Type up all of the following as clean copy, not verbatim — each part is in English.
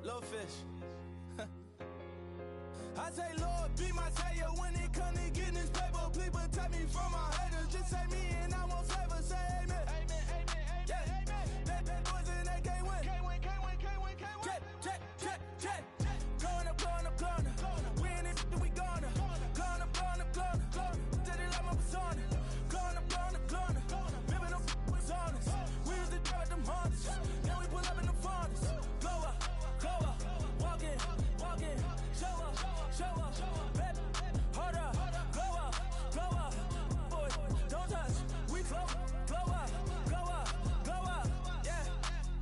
Little fish. I say, Lord, be my savior when it comes to getting this paper. Please protect me from my haters. Just say me and I won't favor. Say amen. Amen, amen, amen, yeah. Amen. That boys and they can't win. Can't win, can't win, can't win, can't win. Check. Blowing up. We in it, we gonna. Blowing up. Did it like my persona. Blowing up. Living up was honest. We used to drive at them Hondas. Then we pull up in the Fondas. Glow up. Walk in. Show up. Baby, hold up. Glow up. Boy, don't touch. We glow up. Yeah.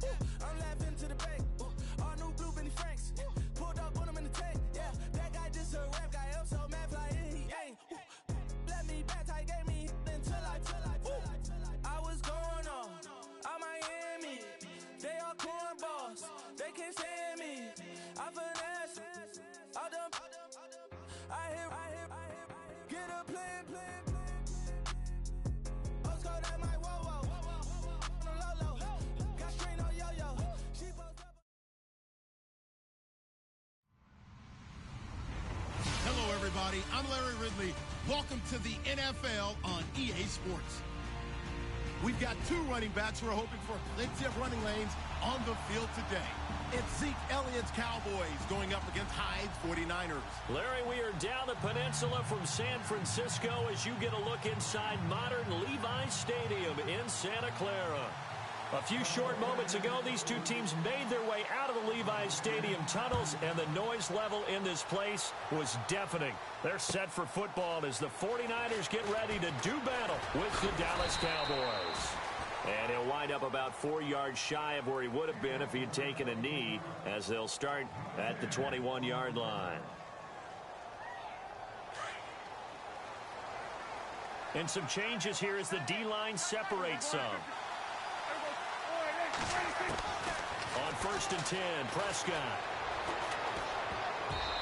Ooh, I'm laughing to the bank. Ooh, all new blue Benny Franks. Pulled up on him in the tank. Yeah, that guy just a rap guy. I'm so mad flying, he ain't. Ooh, let me back, I gave me until I. I was going on Miami. They all cornballs. They can't stand me. I finesse. All them. I hear. Get a plan. Let's go that my whoa. Low. Got strain on yo. She post up. Hello, everybody. I'm Larry Ridley. Welcome to the NFL on EA Sports. We've got two running backs who are hoping for plenty of running lanes on the field today. It's Zeke Elliott's Cowboys going up against Hyde's 49ers. Larry, we are down the peninsula from San Francisco as you get a look inside modern Levi's Stadium in Santa Clara. A few short moments ago, these two teams made their way out of the Levi's Stadium tunnels, and the noise level in this place was deafening. They're set for football as the 49ers get ready to do battle with the Dallas Cowboys. And he'll wind up about 4 yards shy of where he would have been if he had taken a knee, as they'll start at the 21-yard line. And some changes here as the D-line separates some. On 1st and 10, Prescott.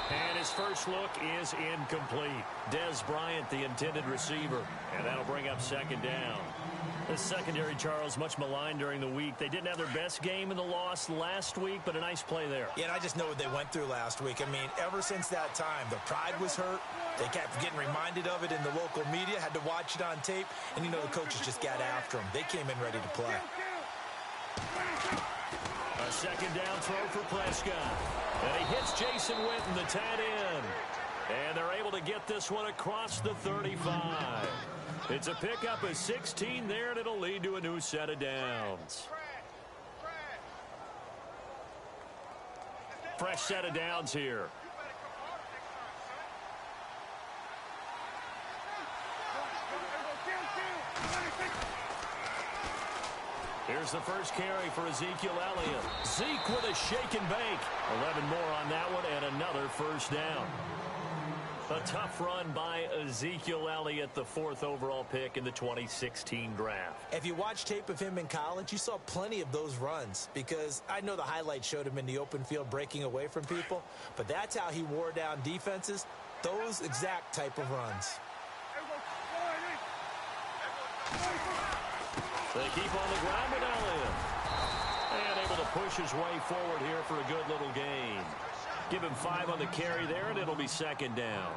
And his first look is incomplete. Dez Bryant, the intended receiver. And that'll bring up 2nd down. The secondary, Charles, much maligned during the week. They didn't have their best game in the loss last week, but a nice play there. Yeah, and I just know what they went through last week. I mean, ever since that time, the pride was hurt. They kept getting reminded of it in the local media, had to watch it on tape, and, you know, the coaches just got after them. They came in ready to play. A 2nd down throw for Prescott. And he hits Jason Witten, the tight end. And they're able to get this one across the 35. It's a pickup of 16 there, and it'll lead to a new set of downs. Fresh set of downs here. Here's the first carry for Ezekiel Elliott. Zeke with a shake and bake. 11 more on that one, and another first down. A tough run by Ezekiel Elliott, the 4th overall pick in the 2016 draft. If you watch tape of him in college, you saw plenty of those runs, because I know the highlights showed him in the open field breaking away from people, but that's how he wore down defenses, those exact type of runs. They keep on the ground with Elliott. And able to push his way forward here for a good little gain. Give him 5 on the carry there, and it'll be 2nd down.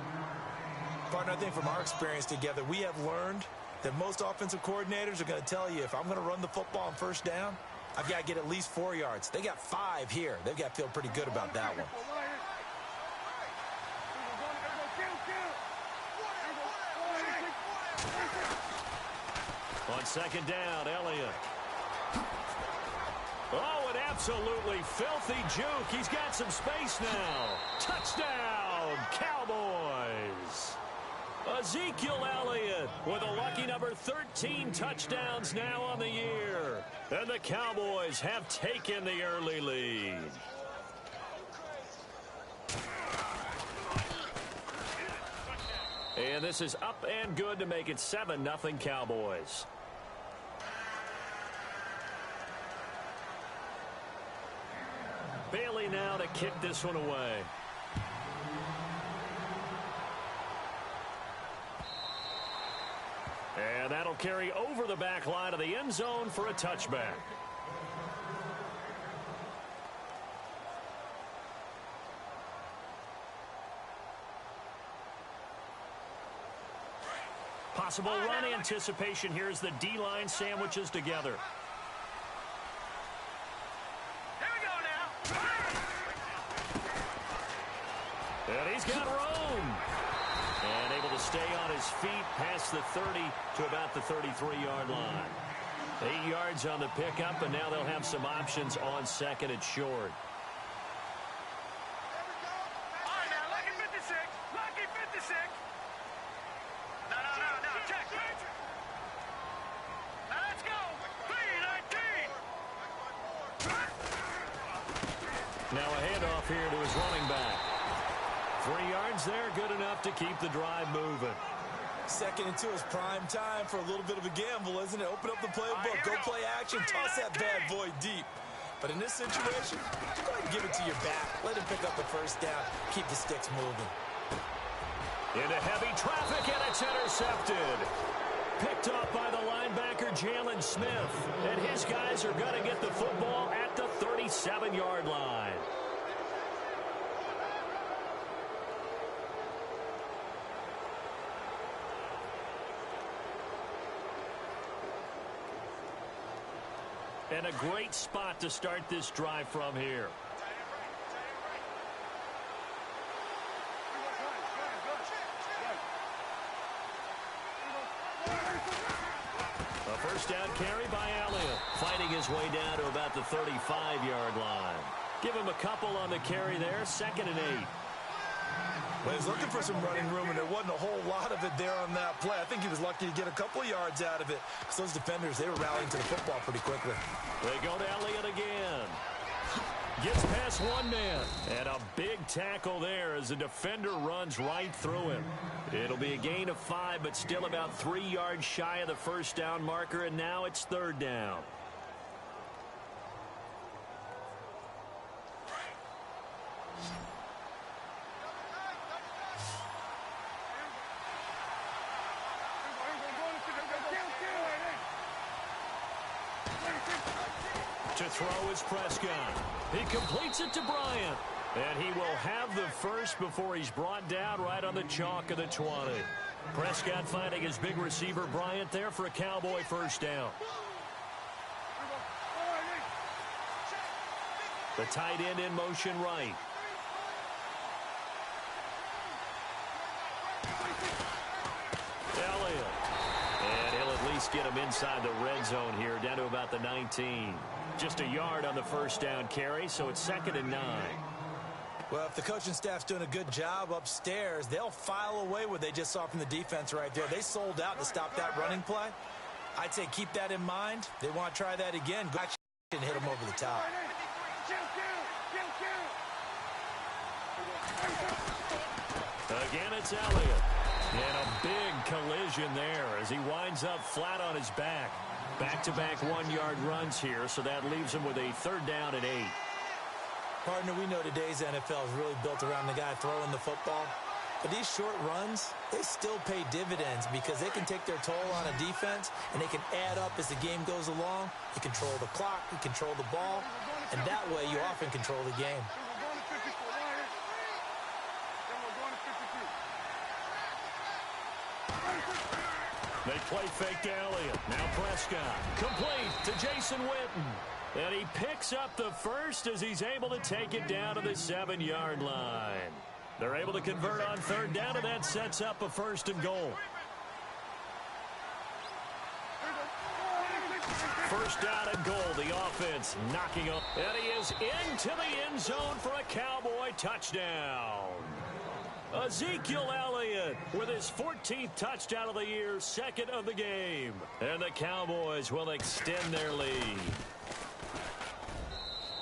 Partner, I think from our experience together, we have learned that most offensive coordinators are going to tell you, if I'm going to run the football on 1st down, I've got to get at least 4 yards. They got 5 here. They've got to feel pretty good about that one. On 2nd down, Elliott. Oh, an absolutely filthy juke. He's got some space now. Touchdown, Cowboys. Ezekiel Elliott with a lucky number 13 touchdowns now on the year. And the Cowboys have taken the early lead. And this is up and good to make it 7-0 Cowboys. Bailey now to kick this one away. And that'll carry over the back line of the end zone for a touchback. Possible run anticipation here as the D-line sandwiches together. Here we go now. And he's got room. And able to stay on his feet past the 30 to about the 33-yard line. 8 yards on the pickup, and now they'll have some options on second and short. All right, now, lucky 56. Lucky 56. No. Check. Now, let's go. 3-19. Now a handoff here to his running back. 3 yards there, good enough to keep the drive moving. 2nd and 2 is prime time for a little bit of a gamble, isn't it? Open up the playbook, go play action, toss that bad boy deep. But in this situation, go ahead and give it to your back. Let him pick up the first down. Keep the sticks moving. Into heavy traffic, and it's intercepted. Picked off by the linebacker, Jalen Smith. And his guys are going to get the football at the 37-yard line. And a great spot to start this drive from here. A first down carry by Elliott. Fighting his way down to about the 35-yard line. Give him a couple on the carry there. 2nd and 8. Well, he's looking for some running room, and there wasn't a whole lot of it there on that play. I think he was lucky to get a couple of yards out of it. Because those defenders, they were rallying to the football pretty quickly. They go to Elliott again. Gets past one man. And a big tackle there as the defender runs right through him. It'll be a gain of 5, but still about 3 yards shy of the first down marker, and now it's 3rd down. To throw is Prescott. He completes it to Bryant. And he will have the first before he's brought down right on the chalk of the 20. Prescott finding his big receiver Bryant there for a Cowboy first down. The tight end in motion right. Elliott. And he'll at least get him inside the red zone here, down to about the 19. Just a yard on the first down carry, so it's 2nd and 9. Well, if the coaching staff's doing a good job upstairs, they'll file away what they just saw from the defense right there. They sold out to stop that running play. I'd say keep that in mind. They want to try that again. Go and hit them over the top. Again, it's Elliott. And a big collision there as he winds up flat on his back. Back-to-back 1-yard runs here, so that leaves him with a 3rd down and 8. Partner, we know today's NFL is really built around the guy throwing the football. But these short runs, they still pay dividends because they can take their toll on a defense, and they can add up as the game goes along. You control the clock, you control the ball, and that way you often control the game. They play fake to Elliott. Now Prescott. Complete to Jason Witten. And he picks up the first as he's able to take it down to the 7-yard line. They're able to convert on 3rd down, and that sets up a 1st and goal. First down and goal. The offense knocking up. And he is into the end zone for a Cowboy touchdown. Ezekiel Elliott with his 14th touchdown of the year, 2nd of the game. And the Cowboys will extend their lead.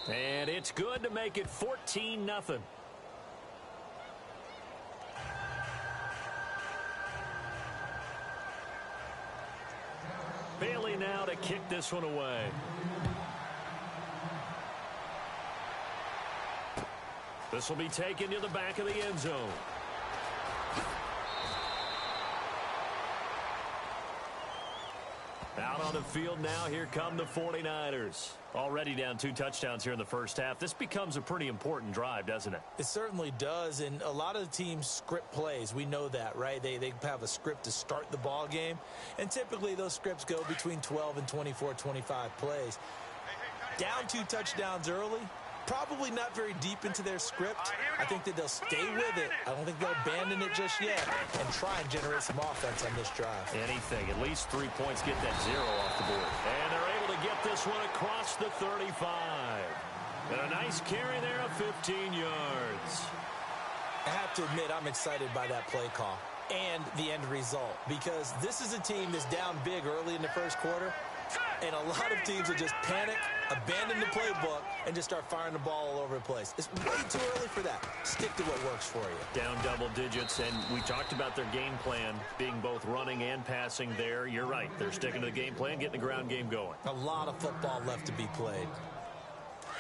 And it's good to make it 14-0. Bailey now to kick this one away. This will be taken to the back of the end zone. Out on the field now, here come the 49ers. Already down 2 touchdowns here in the first half. This becomes a pretty important drive, doesn't it? It certainly does, and a lot of the teams script plays. We know that, right? They have a script to start the ball game, and typically those scripts go between 12 and 24, 25 plays. Down 2 touchdowns early, probably not very deep into their script. I think that they'll stay with it. I don't think they'll abandon it just yet and try and generate some offense on this drive. Anything. At least 3 points, get that 0 off the board. And they're able to get this one across the 35. And a nice carry there of 15 yards. I have to admit, I'm excited by that play call and the end result, because this is a team that's down big early in the first quarter, and a lot of teams will just panic, abandon the playbook, and just start firing the ball all over the place. It's way too early for that. Stick to what works for you. Down double digits, and we talked about their game plan being both running and passing there. You're right. They're sticking to the game plan, getting the ground game going. A lot of football left to be played.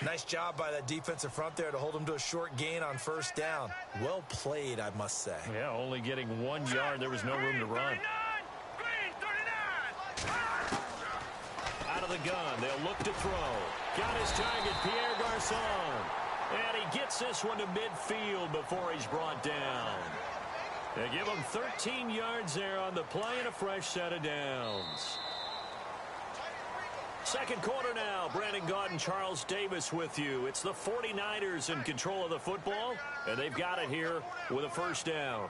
Nice job by that defensive front there to hold them to a short gain on first down. Well played, I must say. Yeah, only getting 1 yard. There was no room to run. Out of the gun, they'll look to throw. Got his target, Pierre Garçon. And he gets this one to midfield before he's brought down. They give him 13 yards there on the play and a fresh set of downs. Second quarter now. Brandon Gaudin, Charles Davis with you. It's the 49ers in control of the football, and they've got it here with a first down.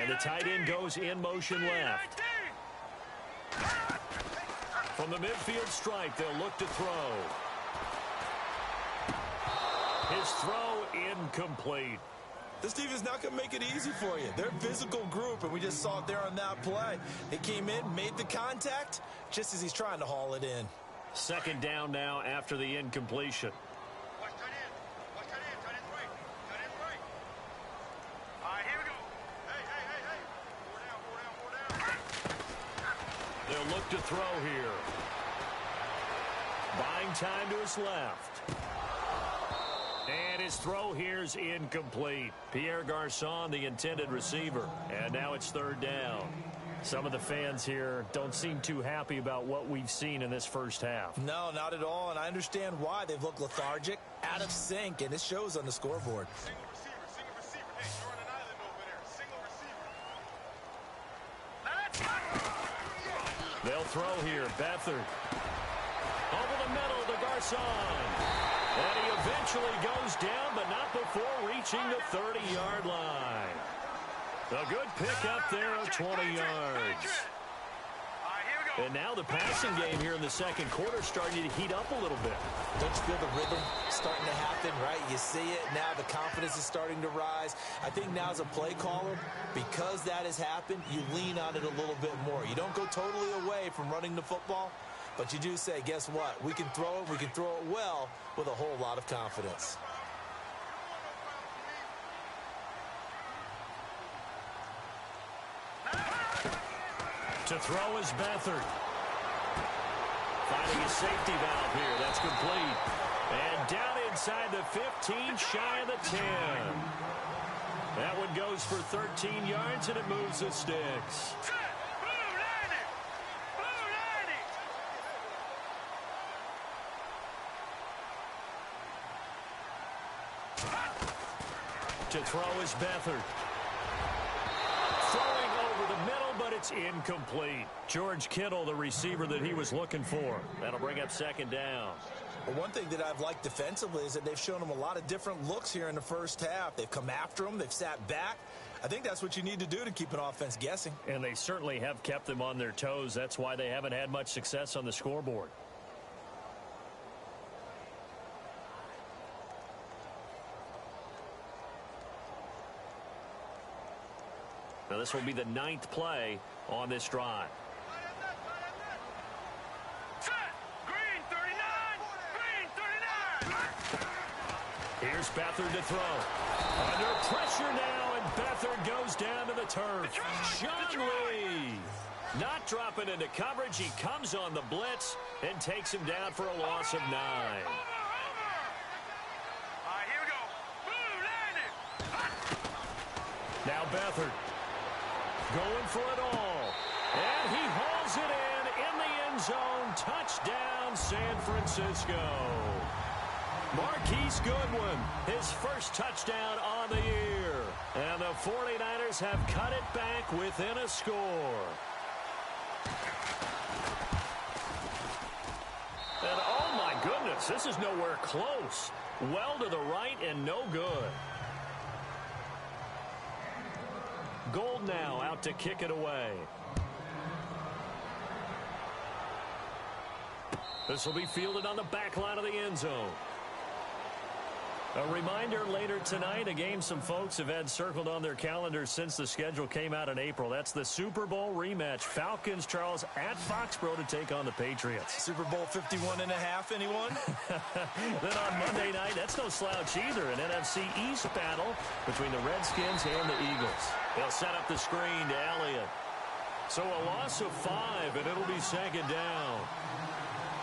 And the tight end goes in motion left. From the midfield stripe, they'll look to throw. His throw incomplete. This team is not going to make it easy for you. They're a physical group, and we just saw it there on that play. They came in, made the contact, just as he's trying to haul it in. Second down now after the incompletion. They'll look to throw here. Buying time to his left. And his throw here is incomplete. Pierre Garçon, the intended receiver. And now it's third down. Some of the fans here don't seem too happy about what we've seen in this first half. No, not at all, and I understand why. They've looked lethargic, out of sync, and it shows on the scoreboard. Single receiver. Hey, you're on an island over there. Single receiver. They'll throw here. Beathard. Over the middle to Garçon. And he eventually goes down, but not before reaching the 30-yard line. A good pickup there of 20 yards. And now the passing game here in the second quarter starting to heat up a little bit. Don't you feel the rhythm starting to happen, right? You see it now. The confidence is starting to rise. I think now as a play caller, because that has happened, you lean on it a little bit more. You don't go totally away from running the football, but you do say, guess what? We can throw it. We can throw it well with a whole lot of confidence. To throw is Beathard. Finding a safety valve here. That's complete. And down inside the 15, shy of the 10. That one goes for 13 yards, and it moves the sticks. To throw is Beathard. Throwing over the middle, but it's incomplete. George Kittle, the receiver that he was looking for. That'll bring up second down. Well, one thing that I've liked defensively is that they've shown him a lot of different looks here in the first half. They've come after him. They've sat back. I think that's what you need to do to keep an offense guessing. And they certainly have kept them on their toes. That's why they haven't had much success on the scoreboard. Now this will be the 9th play on this drive. Green 39. Here's Beathard to throw. Under pressure now, and Beathard goes down to the turf. Sean Lee. Not dropping into coverage. He comes on the blitz and takes him down for a loss of 9. All right, here we go. Boom, landed. Now Beathard going for it all. And he hauls it in the end zone. Touchdown, San Francisco. Marquise Goodwin, his first touchdown on the year. And the 49ers have cut it back within a score. And oh my goodness, this is nowhere close. Well to the right and no good. Gold now out to kick it away. This will be fielded on the back line of the end zone. A reminder later tonight, a game some folks have had circled on their calendars since the schedule came out in April. That's the Super Bowl rematch. Falcons, Charles, at Foxborough to take on the Patriots. Super Bowl 51.5, anyone? Then on Monday night, that's no slouch either. An NFC East battle between the Redskins and the Eagles. They'll set up the screen to Elliott. So a loss of 5, and it'll be second down.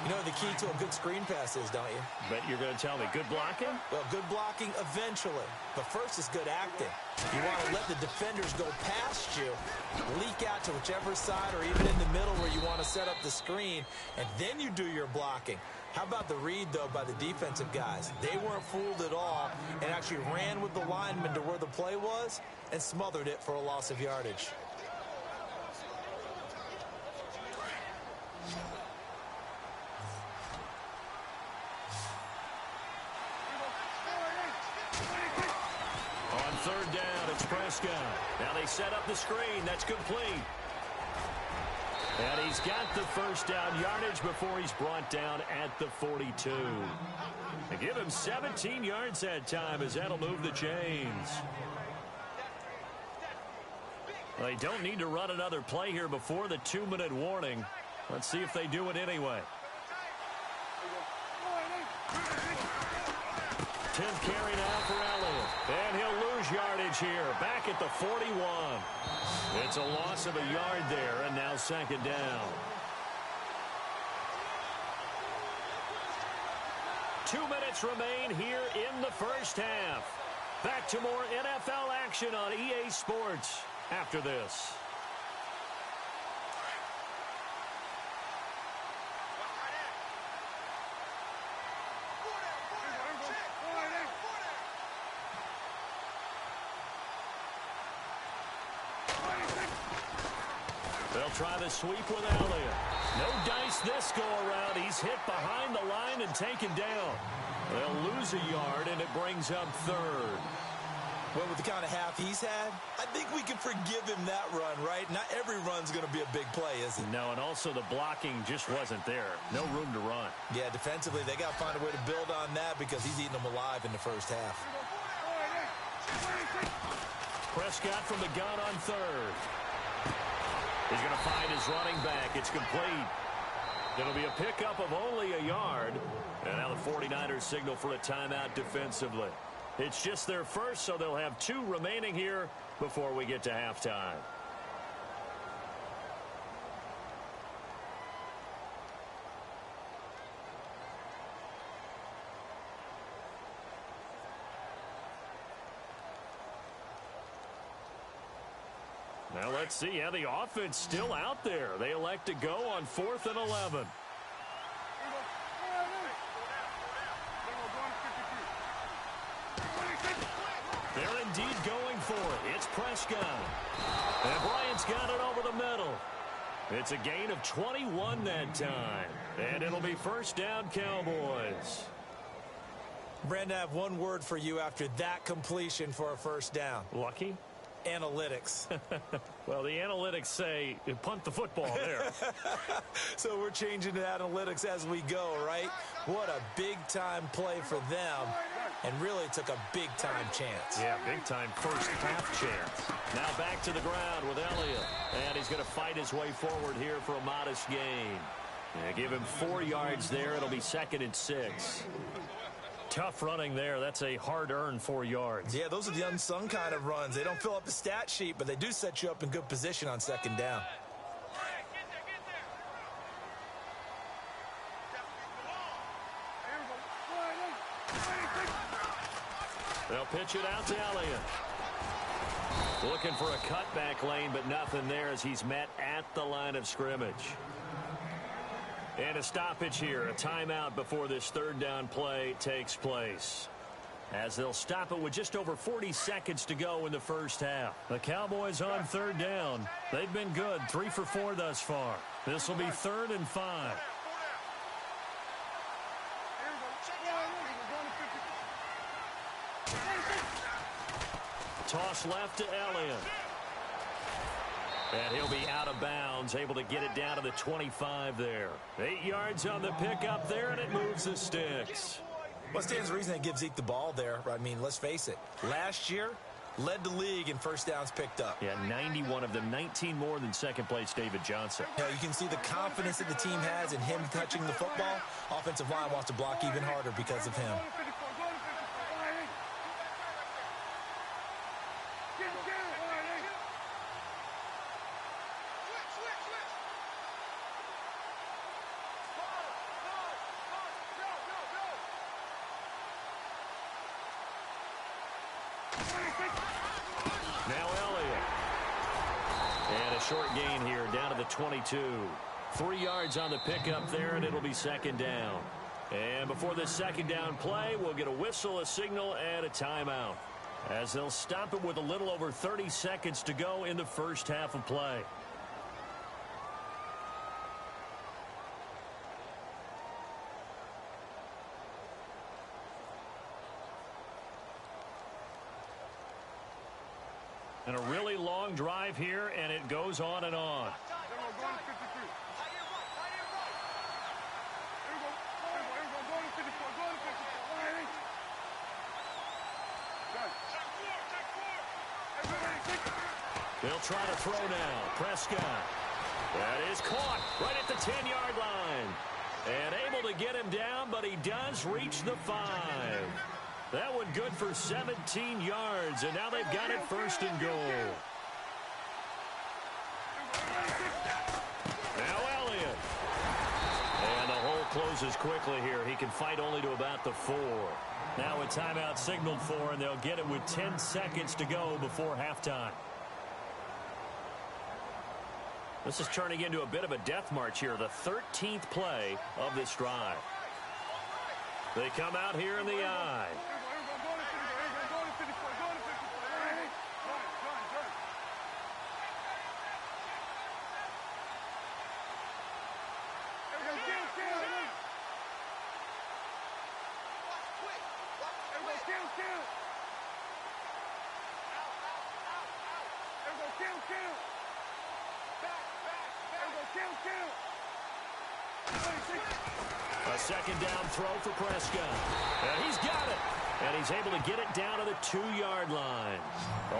You know what the key to a good screen pass is, don't you? Bet you're going to tell me good blocking? Well, good blocking eventually. But first is good acting. You want to let the defenders go past you, leak out to whichever side or even in the middle where you want to set up the screen, and then you do your blocking. How about the read, though, by the defensive guys? They weren't fooled at all and actually ran with the lineman to where the play was and smothered it for a loss of yardage. On third down, it's Prescott. Now they set up the screen. That's complete. And he's got the first down yardage before he's brought down at the 42. They give him 17 yards that time as that'll move the chains. Well, they don't need to run another play here before the 2-minute warning. Let's see if they do it anyway. 10th carry now for Elliott. And he'll lose yardage here. Back at the 41. It's a loss of a yard there, and now second down. 2 minutes remain here in the first half. Back to more NFL action on EA Sports after this. They'll try the sweep with Elliott. No dice this go-around. He's hit behind the line and taken down. They'll lose a yard, and it brings up third. Well, with the kind of half he's had, I think we can forgive him that run, right? Not every run's going to be a big play, is it? No, and also the blocking just wasn't there. No room to run. Yeah, defensively, they got to find a way to build on that because he's eating them alive in the first half. Prescott from the gun on third. He's going to find his running back. It's complete. It'll be a pickup of only a yard. And now the 49ers signal for a timeout defensively. It's just their first, so they'll have 2 remaining here before we get to halftime. Now let's see how the offense still out there. They elect to go on 4th and 11. They're indeed going for it. It's Prescott. And Bryant's got it over the middle. It's a gain of 21 that time. And it'll be first down, Cowboys. Brandon, I have one word for you after that completion for a first down. Lucky? Analytics. Well, the analytics say punt the football there. So we're changing to analytics as we go, right? What a big-time play for them, and really took a big-time chance. Yeah, big-time first half chance. Now back to the ground with Elliott, and he's going to fight his way forward here for a modest gain. Yeah, give him 4 yards there. It'll be 2nd and 6. Tough running there. That's a hard-earned 4 yards. Yeah, those are the unsung kind of runs. They don't fill up the stat sheet, but they do set you up in good position on second down. They'll pitch it out to Elliott. Looking for a cutback lane, but nothing there as he's met at the line of scrimmage. And a stoppage here, a timeout before this third down play takes place, as they'll stop it with just over 40 seconds to go in the first half. The Cowboys on third down. They've been good, 3 for 4 thus far. This will be 3rd and 5. Toss left to Elliott. And he'll be out of bounds, able to get it down to the 25 there. 8 yards on the pickup there, and it moves the sticks. What stands to reason it gives Zeke the ball there? I mean, let's face it. Last year, led the league in first downs picked up. Yeah, 91 of them, 19 more than second-place David Johnson. Now, you can see the confidence that the team has in him touching the football. Offensive line wants to block even harder because of him. Now Elliott. And a short gain here down to the 22. 3 yards on the pickup there, and it'll be second down. And before this second down play, we'll get a whistle, a signal, and a timeout, as they'll stop it with a little over 30 seconds to go in the first half of play. And a really long drive here, and it goes on and on. They'll try to throw now. Prescott. That is caught right at the 10-yard line. And able to get him down, but he does reach the 5. That one good for 17 yards, and now they've got it 1st and goal. Now Elliott. And the hole closes quickly here. He can fight only to about the 4. Now a timeout signaled for, and they'll get it with 10 seconds to go before halftime. This is turning into a bit of a death march here, the 13th play of this drive. They come out here in the I. A second down throw for Prescott. And he's got it. And he's able to get it down to the 2-yard line.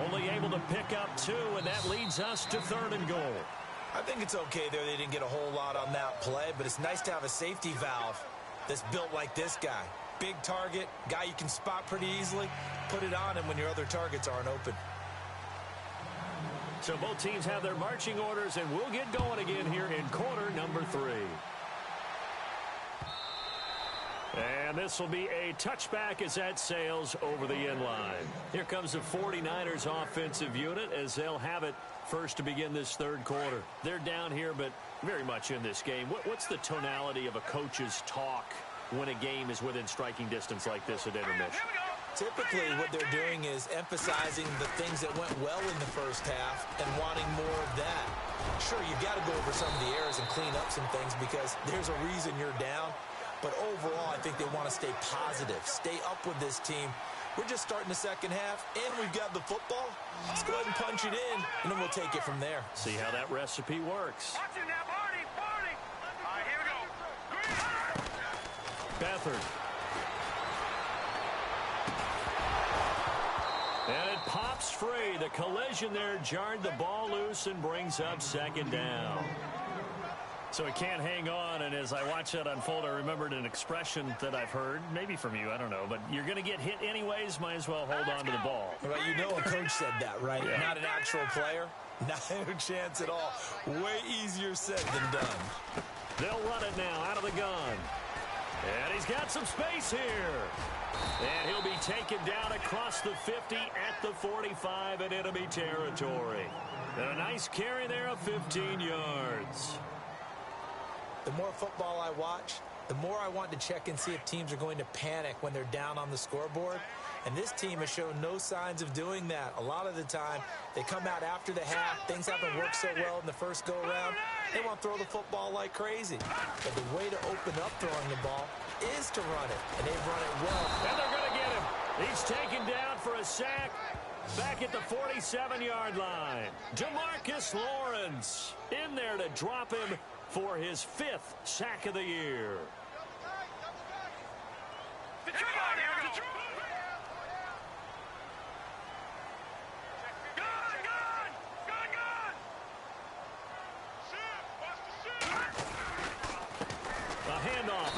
Only able to pick up 2, and that leads us to 3rd and goal. I think it's okay there. They didn't get a whole lot on that play, but it's nice to have a safety valve that's built like this guy. Big target, guy you can spot pretty easily. Put it on him when your other targets aren't open. So both teams have their marching orders, and we'll get going again here in quarter number 3. And this will be a touchback as that sails over the end line. Here comes the 49ers offensive unit as they'll have it first to begin this third quarter. They're down here, but very much in this game. What's the tonality of a coach's talk when a game is within striking distance like this at intermission? Typically, what they're doing is emphasizing the things that went well in the first half and wanting more of that. Sure, you've got to go over some of the errors and clean up some things because there's a reason you're down. But overall, I think they want to stay positive, stay up with this team. We're just starting the second half, and we've got the football. Let's go ahead and punch it in, and then we'll take it from there. See how that recipe works. All right, here we go. Beathard. And it pops free. The collision there jarred the ball loose and brings up second down. So it can't hang on, and as I watch that unfold, I remembered an expression that I've heard, maybe from you, I don't know, but you're going to get hit anyways, might as well hold on to the ball. Well, you know a coach said that, right? Yeah. Not an actual player. Not a chance at all. Way easier said than done. They'll run it now out of the gun. And he's got some space here. And he'll be taken down across the 50 at the 45 in enemy territory. And a nice carry there of 15 yards. The more football I watch, the more I want to check and see if teams are going to panic when they're down on the scoreboard. And this team has shown no signs of doing that. A lot of the time, they come out after the half. Things haven't worked so well in the first go-around. They want to throw the football like crazy. But the way to open up throwing the ball is to run it. And they've run it well. And they're going to get him. He's taken down for a sack back at the 47-yard line. DeMarcus Lawrence in there to drop him for his 5th sack of the year.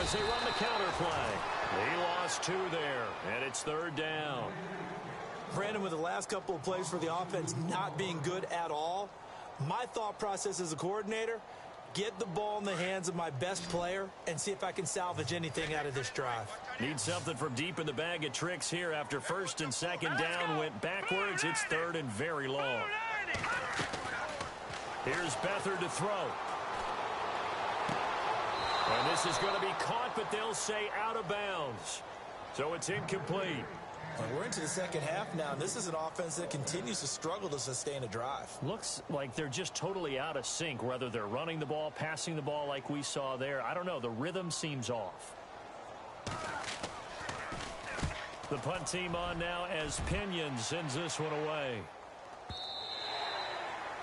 As they run the counter play. He lost 2 there, and it's 3rd down. Brandon, with the last couple of plays for the offense not being good at all, my thought process as a coordinator, get the ball in the hands of my best player and see if I can salvage anything out of this drive. Need something from deep in the bag of tricks here after 1st and 2nd down went backwards. It's 3rd and very long. Here's Beathard to throw. And this is going to be caught, but they'll say out of bounds. So it's incomplete. We're into the second half now. This is an offense that continues to struggle to sustain a drive. Looks like they're just totally out of sync, whether they're running the ball, passing the ball like we saw there. I don't know. The rhythm seems off. The punt team on now as Pinion sends this one away.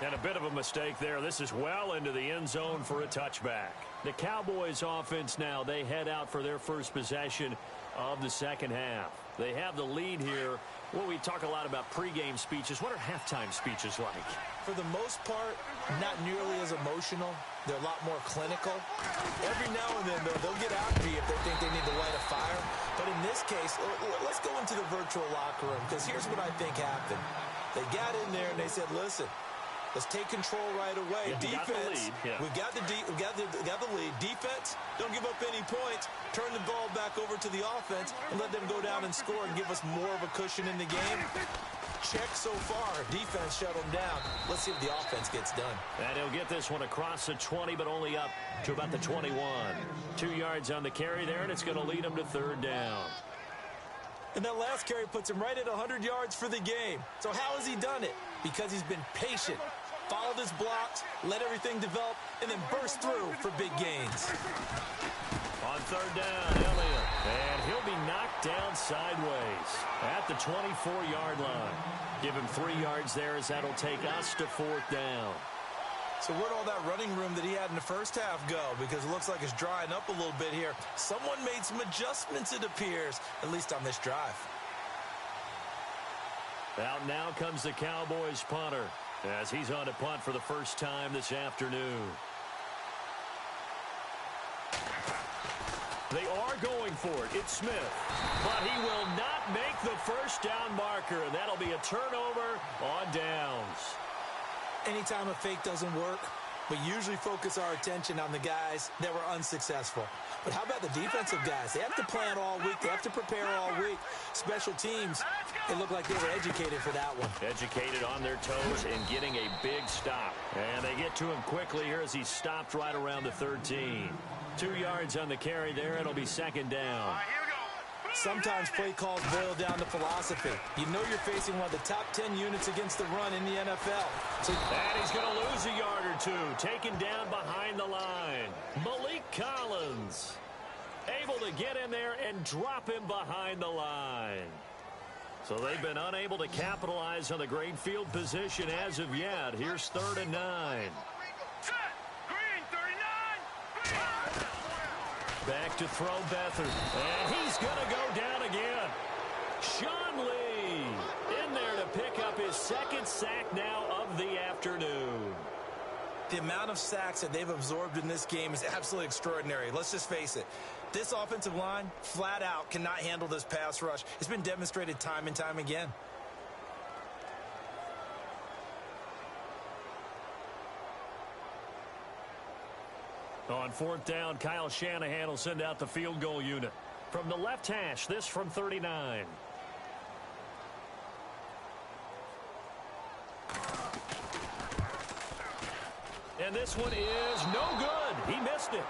And a bit of a mistake there. This is well into the end zone for a touchback. The Cowboys offense now, they head out for their first possession of the second half. They have the lead here. Well, we talk a lot about pregame speeches. What are halftime speeches like? For the most part, not nearly as emotional. They're a lot more clinical. Every now and then, though, they'll get after you if they think they need to light a fire. But in this case, let's go into the virtual locker room, because here's what I think happened. They got in there and they said, listen, let's take control right away. Yeah, defense, we've got the lead. Defense, don't give up any points. Turn the ball back over to the offense and let them go down and score and give us more of a cushion in the game. Check so far. Defense shut them down. Let's see if the offense gets done. And he'll get this one across the 20, but only up to about the 21. 2 yards on the carry there, and it's going to lead him to 3rd down. And that last carry puts him right at 100 yards for the game. So how has he done it? Because he's been patient, followed his blocks, let everything develop, and then burst through for big gains. On 3rd down, Elliott. And he'll be knocked down sideways at the 24-yard line. Give him 3 yards there as that'll take us to 4th down. So where'd all that running room that he had in the first half go? Because it looks like it's drying up a little bit here. Someone made some adjustments, it appears, at least on this drive. Out now comes the Cowboys punter as he's on to punt for the first time this afternoon. They are going for it. It's Smith. But he will not make the first down marker. That'll be a turnover on downs. Anytime a fake doesn't work, we usually focus our attention on the guys that were unsuccessful. But how about the defensive guys? They have to plan all week. They have to prepare all week. Special teams, it looked like they were educated for that one. Educated on their toes and getting a big stop. And they get to him quickly here as he stopped right around the 13. 2 yards on the carry there. It'll be 2nd down. Sometimes play calls boil down to philosophy. You know you're facing one of the top 10 units against the run in the NFL. And he's going to lose a yard or two. Taken down behind the line. Malik Collins able to get in there and drop him behind the line. So they've been unable to capitalize on the great field position as of yet. Here's 3rd and 9. Back to throw Beathard. And he's going to go down again. Sean Lee in there to pick up his 2nd sack now of the afternoon. The amount of sacks that they've absorbed in this game is absolutely extraordinary. Let's just face it. This offensive line, flat out, cannot handle this pass rush. It's been demonstrated time and time again. On fourth down, Kyle Shanahan will send out the field goal unit. From the left hash, this from 39. And this one is no good. He missed it.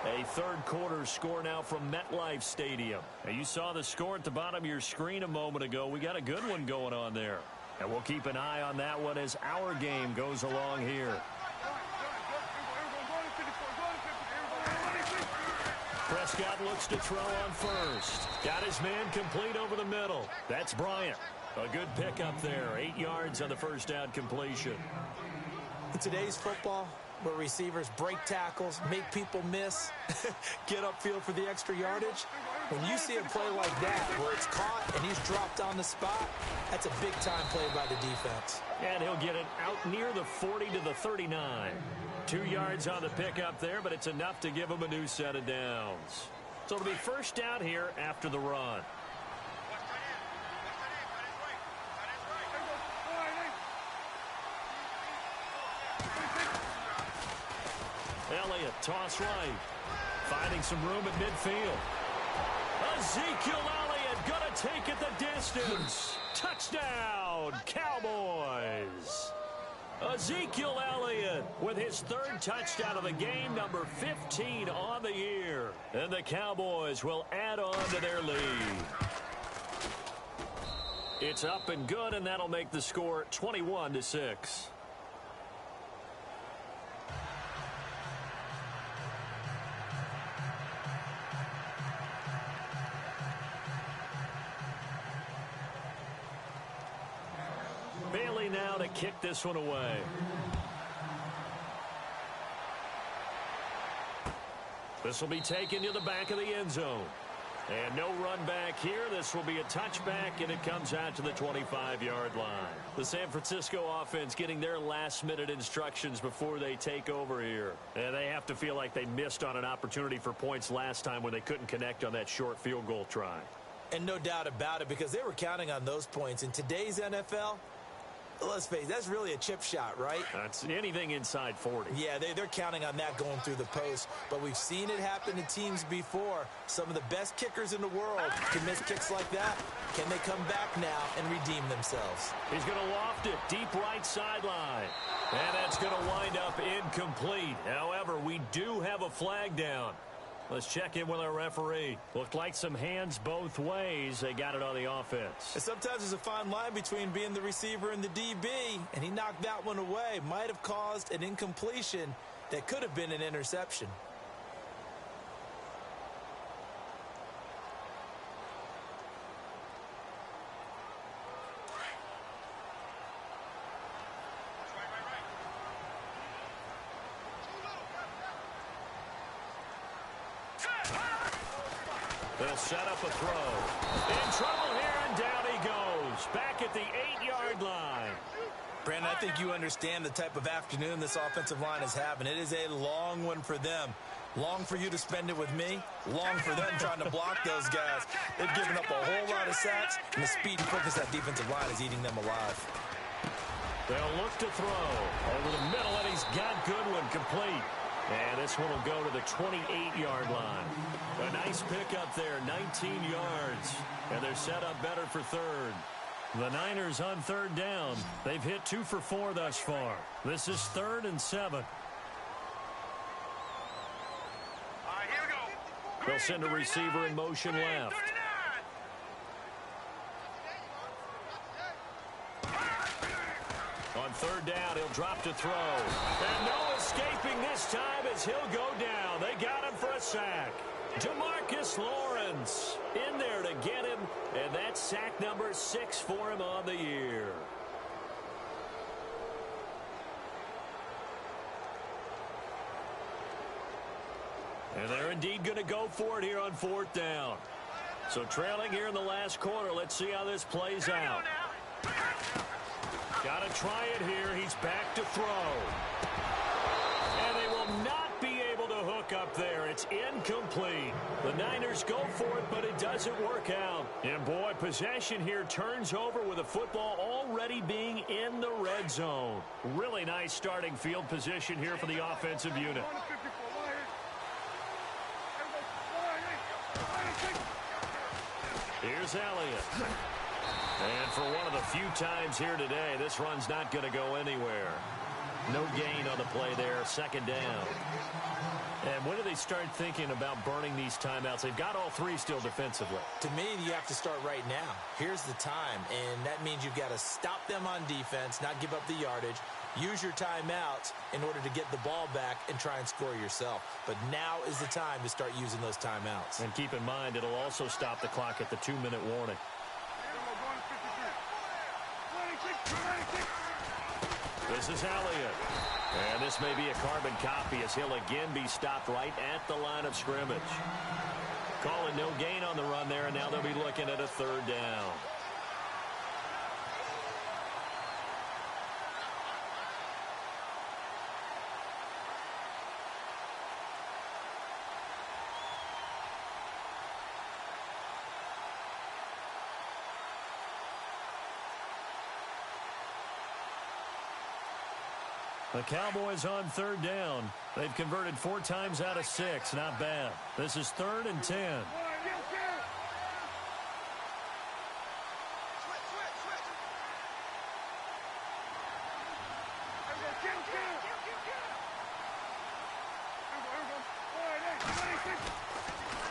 A third quarter score now from MetLife Stadium. Now, you saw the score at the bottom of your screen a moment ago. We got a good one going on there. And we'll keep an eye on that one as our game goes along here. Prescott looks to throw on first. Got his man complete over the middle. That's Bryant. A good pickup there. 8 yards on the first down completion. In today's football, where receivers break tackles, make people miss, get upfield for the extra yardage, when you see a play like that where it's caught and he's dropped on the spot, that's a big-time play by the defense. And he'll get it out near the 40 to the 39. 2 yards on the pickup there, but it's enough to give him a new set of downs. So it'll be first down here after the run. Elliott, toss right. Finding some room at midfield. Ezekiel Elliott going to take it the distance. Touchdown, Cowboys. Ezekiel Elliott with his third touchdown of the game, number 15 on the year. And the Cowboys will add on to their lead. It's up and good, and that'll make the score 21-6. Bailey now to kick this one away. This will be taken to the back of the end zone. And no run back here. This will be a touchback, and it comes out to the 25-yard line. The San Francisco offense getting their last-minute instructions before they take over here. And they have to feel like they missed on an opportunity for points last time when they couldn't connect on that short field goal try. And no doubt about it, because they were counting on those points. In today's NFL, let's face it, that's really a chip shot, right? That's anything inside 40. Yeah, they're counting on that going through the post. But we've seen it happen to teams before. Some of the best kickers in the world can miss kicks like that. Can they come back now and redeem themselves? He's going to loft it deep right sideline. And that's going to wind up incomplete. However, we do have a flag down. Let's check in with our referee. Looked like some hands both ways. They got it on the offense. And sometimes there's a fine line between being the receiver and the DB, and he knocked that one away. Might have caused an incompletion that could have been an interception. They'll set up a throw. In trouble here, and down he goes. Back at the 8-yard line. Brandon, I think you understand the type of afternoon this offensive line is having. It is a long one for them. Long for you to spend it with me. Long for them trying to block those guys. They've given up a whole lot of sacks, and the speed and quickness of that defensive line is eating them alive. They'll look to throw. Over the middle, and he's got Goodwin complete. And this one will go to the 28-yard line. A nice pickup there, 19 yards. And they're set up better for third. The Niners on third down. They've hit 2 for 4 thus far. This is 3rd and 7. All right, here we go. They'll send a receiver in motion left. 39. On third down, he'll drop to throw. And no escaping this time as he'll go down. They got him for a sack. Demarcus Lawrence in there to get him, and that's sack number 6 for him on the year. And they're indeed going to go for it here on fourth down. So trailing here in the last quarter, let's see how this plays out. Got to try it here. He's back to throw. And they will not be able to hook up there. It's incomplete. The Niners go for it, but it doesn't work out. And boy, possession here turns over with the football already being in the red zone. Really nice starting field position here for the offensive unit. Here's Elliott. And for one of the few times here today, this run's not going to go anywhere. No gain on the play there, second down. And when do they start thinking about burning these timeouts? They've got all three still defensively. To me, you have to start right now. Here's the time, and that means you've got to stop them on defense, not give up the yardage, use your timeouts in order to get the ball back and try and score yourself. But now is the time to start using those timeouts. And keep in mind, it'll also stop the clock at the 2-minute warning. This is Elliott. And this may be a carbon copy as he'll again be stopped right at the line of scrimmage. Calling no gain on the run there, and now they'll be looking at a third down. The Cowboys on third down. They've converted 4 times out of 6. Not bad. This is 3rd and 10.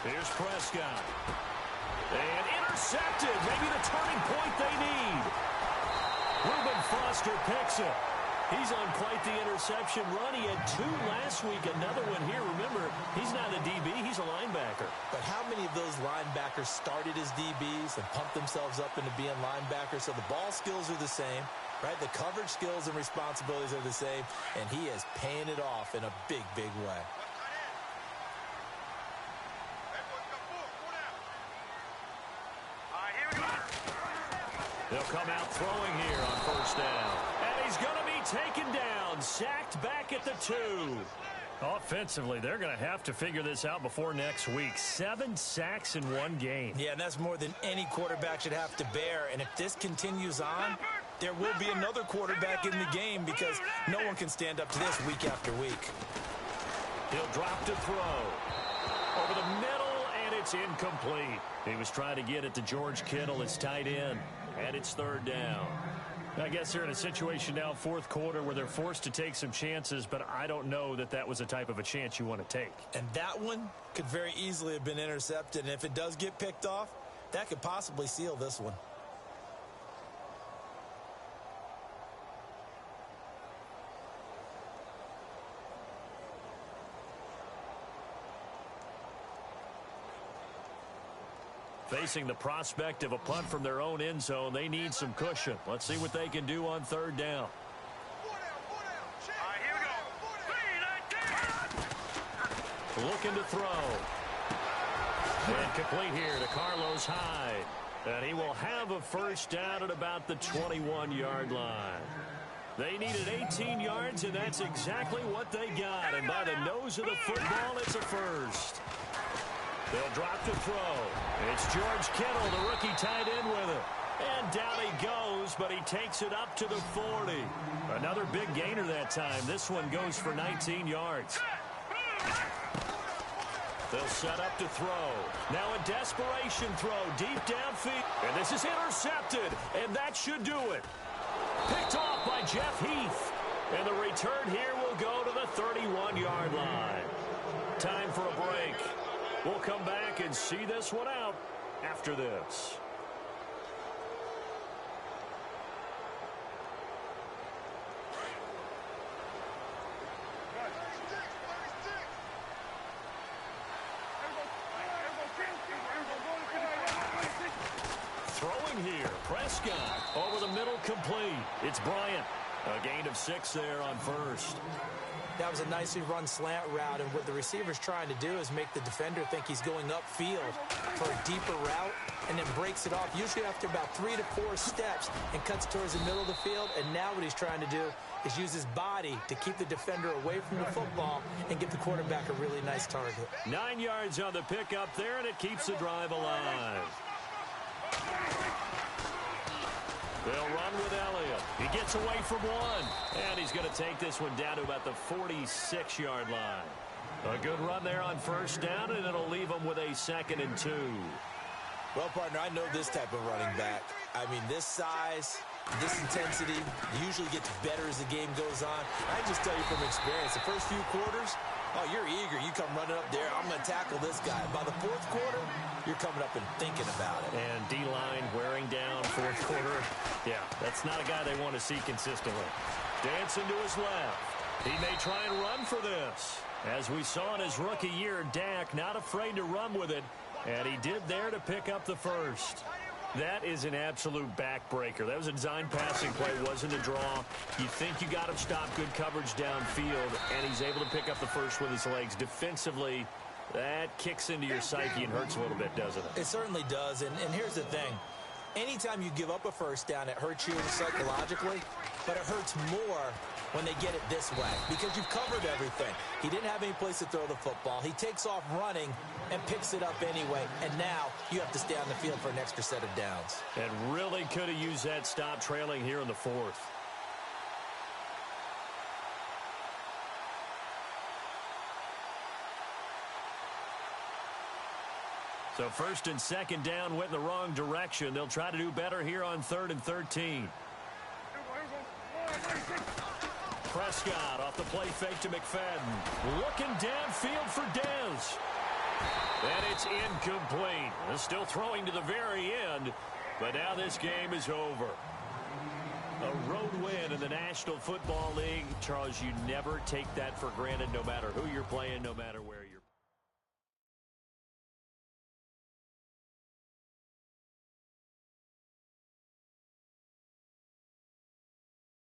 Here's Prescott. And intercepted. Maybe the turning point they need. Reuben Foster picks it. He's on quite the interception run. He had 2 last week. Another one here. Remember, he's not a DB. He's a linebacker. But how many of those linebackers started as DBs and pumped themselves up into being linebackers? So the ball skills are the same, right? The coverage skills and responsibilities are the same. And he is paying it off in a big, big way. They'll come out throwing here on first down. And he's going to be taken down, sacked back at the 2. Offensively, they're going to have to figure this out before next week. 7 sacks in 1 game. Yeah, and that's more than any quarterback should have to bear. And if this continues on, there will be another quarterback in the game because no one can stand up to this week after week. He'll drop to throw. Over the middle, and it's incomplete. He was trying to get it to George Kittle, his tight end. And it's 3rd down. I guess they're in a situation now, 4th quarter, where they're forced to take some chances, but I don't know that that was the type of a chance you want to take. And that one could very easily have been intercepted. And if it does get picked off, that could possibly seal this one. Facing the prospect of a punt from their own end zone, they need some cushion. Let's see what they can do on 3rd down. Looking to throw. And complete here to Carlos Hyde. And he will have a first down at about the 21-yard line. They needed 18 yards, and that's exactly what they got. And by the nose of the football, it's a first. They'll drop to throw. It's George Kittle, the rookie tight end with it. And down he goes, but he takes it up to the 40. Another big gainer that time. This one goes for 19 yards. They'll set up to throw. Now a desperation throw deep downfield. And this is intercepted, and that should do it. Picked off by Jeff Heath. And the return here will go to the 31-yard line. Time for a break. We'll come back and see this one out after this. Throwing here, Prescott over the middle, complete. It's Bryant. A gain of 6 there on first. That was a nicely run slant route, and what the receiver's trying to do is make the defender think he's going upfield for a deeper route, and then breaks it off, usually after about 3 to 4 steps, and cuts towards the middle of the field. And now what he's trying to do is use his body to keep the defender away from the football and give the quarterback a really nice target. 9 yards on the pickup there, and it keeps the drive alive. They'll run with Elliott. He gets away from one. And he's going to take this one down to about the 46-yard line. A good run there on first down, and it'll leave them with a 2nd and 2. Well, partner, I know this type of running back. I mean, this size, this intensity usually gets better as the game goes on. I can just tell you from experience, the first few quarters, oh, you're eager. You come running up there, I'm going to tackle this guy. By the fourth quarter, you're coming up and thinking about it. And D-line wearing down fourth quarter. Yeah, that's not a guy they want to see consistently. Dancing to his left. He may try and run for this. As we saw in his rookie year, Dak not afraid to run with it. And he did there to pick up the first. That is an absolute backbreaker. That was a design passing play, wasn't a draw. You think you got him stopped, good coverage downfield, and he's able to pick up the first with his legs. Defensively, that kicks into your psyche and hurts a little bit, doesn't it? It certainly does, and here's the thing. Anytime you give up a first down, it hurts you psychologically, but it hurts more when they get it this way because you've covered everything. He didn't have any place to throw the football. He takes off running and picks it up anyway, and now you have to stay on the field for an extra set of downs. And really could have used that stop trailing here in the fourth. So first and second down went in the wrong direction. They'll try to do better here on 3rd and 13. Prescott off the play fake to McFadden. Looking downfield for Dez. And it's incomplete. They're still throwing to the very end, but now this game is over. A road win in the National Football League. Charles, you never take that for granted no matter who you're playing, no matter where you're